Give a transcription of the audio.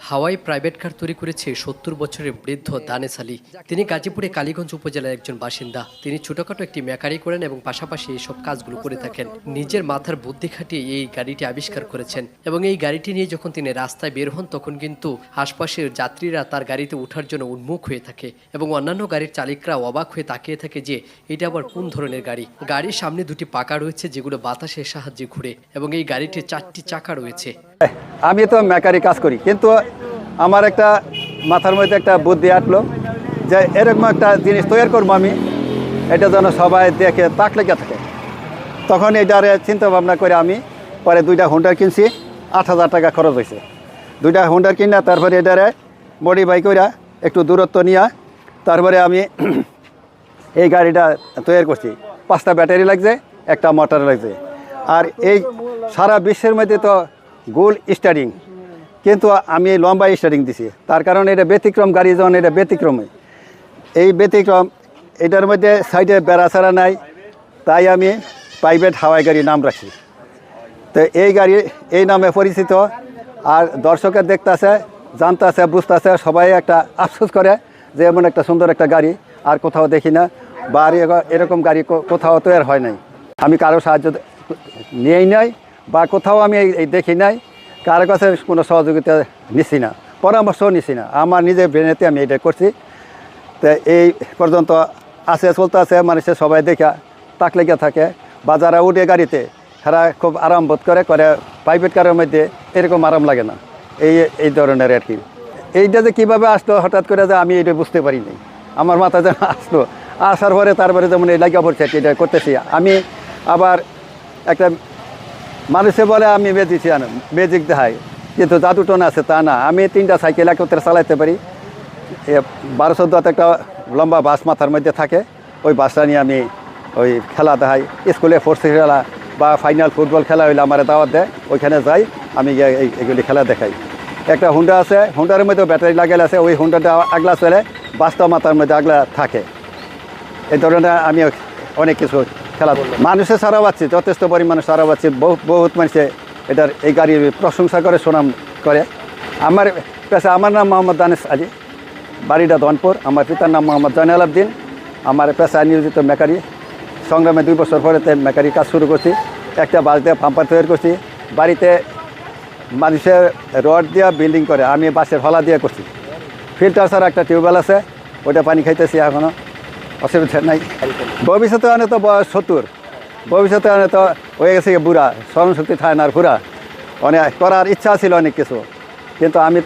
হাওয়াই private car তৈরি করেছে ৭০ বছরের বৃদ্ধ দানেশ আলী। তিনি গাজীপুরে কালীগঞ্জ উপজেলার একজন বাসিন্দা। তিনি ছোটখাটো একটি মেকারি করেন এবং পাশাপাশি এইসব কাজগুলো করে থাকেন। নিজের মাথার বুদ্ধি খাটিয়ে এই গাড়িটি আবিষ্কার করেছেন এবং এই গাড়িটি নিয়ে যখন তিনি রাস্তায় বের হন তখন কিন্তু আশপাশের যাত্রীরা তার গাড়িতে ওঠার জন্য উন্মুখ হয়ে থাকে এবং অন্যান্য গাড়ির চালকরা অবাক হয়ে তাকিয়ে থাকে যে এটা আবার কোন ধরনের গাড়ি। গাড়ির সামনে দুটি পাকা রয়েছে যেগুলো বাতাসের সাহায্যে ঘুরে এবং এই গাড়িটির 4টি চাকা রয়েছে। আমি তো মেকারি কাজ করি, কিন্তু আমার একটা মাথার মধ্যে একটা বুদ্ধি আসলো যে এরকম একটা জিনিস তৈরি করবো আমি, এটা যেন সবাই দেখে তাক লেগে থাকে। তখন এটারে চিন্তা ভাবনা করে আমি পরে 2টা হুন্ডার কিনছি। 8,000 টাকা খরচ হয়েছে। 2টা হুন্ডার কিনা তারপরে এটারে মডিফাই করে একটু দূরত্ব নিয়ে তারপরে আমি এই গাড়িটা তৈরি করছি। 5টা ব্যাটারি লাগছে, একটা মোটর লাগছে। আর এই সারা বিশ্বের মধ্যে তো গোল স্টারিং, কিন্তু আমি এই লম্বা স্টারিং দিছি। তার কারণ এটা ব্যতিক্রম গাড়ি, যখন এটা ব্যতিক্রমই এই ব্যতিক্রম, এটার মধ্যে সাইডে বেড়াছাড়া নাই, তাই আমি প্রাইভেট হাওয়াই গাড়ি নাম রাখছি। তো এই গাড়ি এই নামে পরিচিত। আর দর্শকের দেখতেছে, জানতেছে, বুঝতেছে, সবাই একটা আফসোস করে যে এমন একটা সুন্দর একটা গাড়ি আর কোথাও দেখি না, বা এরকম গাড়ি কোথাও তৈরি হয় নাই। আমি কারো সাহায্য নিয়েই নাই বা কোথাও আমি এই দেখি নাই, কারো কাছে কোনো সহযোগিতা নিচ্ছি না, পরামর্শও নিচ্ছি না। আমার নিজের ব্রেনেতে আমি এটা করছি। তো এই পর্যন্ত আছে, চলতে আছে, মানুষের সবাই দেখা তাক লেগে থাকে। বা যারা উঠে গাড়িতে তারা খুব আরাম বোধ করে। প্রাইভেট কারের মধ্যে এরকম আরাম লাগে না। এই ধরনের আর কি। এইটা যে কীভাবে আসলো হঠাৎ করে, যে আমি এটা বুঝতে পারিনি। আমার মাথায় যেন আসলো, আসার পরে তারপরে যেমন এই লাগিয়ে পড়ছে এটা করতেছি। আমি আবার একটা মানুষে বলে আমি ম্যাজিক দেখাই, কিন্তু জাদুটন আছে তা না। আমি 3টা সাইকেল একত্রে চালাইতে পারি। 12-14 একটা লম্বা বাস মাথার মধ্যে থাকে, ওই বাসটা নিয়ে আমি ওই খেলা দেখাই। স্কুলে ফোর্সি খেলা বা ফাইনাল ফুটবল খেলা হইলে আমার দাওয়াত দেয়, ওইখানে যাই, আমি এইগুলি খেলা দেখাই। একটা হুন্ডা আছে, হুন্ডার মধ্যে ব্যাটারি লাগাইল আছে, ওই হুন্ডাটা আগলা চলে, বাসটা মাথার মধ্যে আগলা থাকে। এই ধরনের আমি অনেক কিছু খেলা মানুষের সারা পাচ্ছি, যথেষ্ট পরিমাণে সারা পাচ্ছি। বহুত মানুষে এই গাড়ির প্রশংসা করে, সুনাম করে। আমার পেশা, আমার নাম মোহাম্মদ দানেশ আলী, বাড়িটা ধনপুর। আমার পিতার নাম মোহাম্মদ জয়নাল আবদিন। আমার পেশায় নিয়োজিত মেকারি। সংগ্রামে 2 বছর পরে মেকারি কাজ শুরু করছি। একটা বাস দিয়ে পাম্পার তৈরি করছি। বাড়িতে মানুষের রড দিয়ে বিল্ডিং করে, আমি বাসের হলা দিয়ে করছি। ফিল্টার ছাড়া একটা টিউবওয়েল আছে, ওইটা পানি খাইতেছি, এখনও অসুবিধা নাই। ভবিষ্যতে অনেক তো বয়স 70, ভবিষ্যতে অনেক তো হয়ে গেছে বুড়া, স্মরণশক্তি থাকে না আর ঘুরা। অনেক করার ইচ্ছা ছিল অনেক কিছু, কিন্তু আমি তো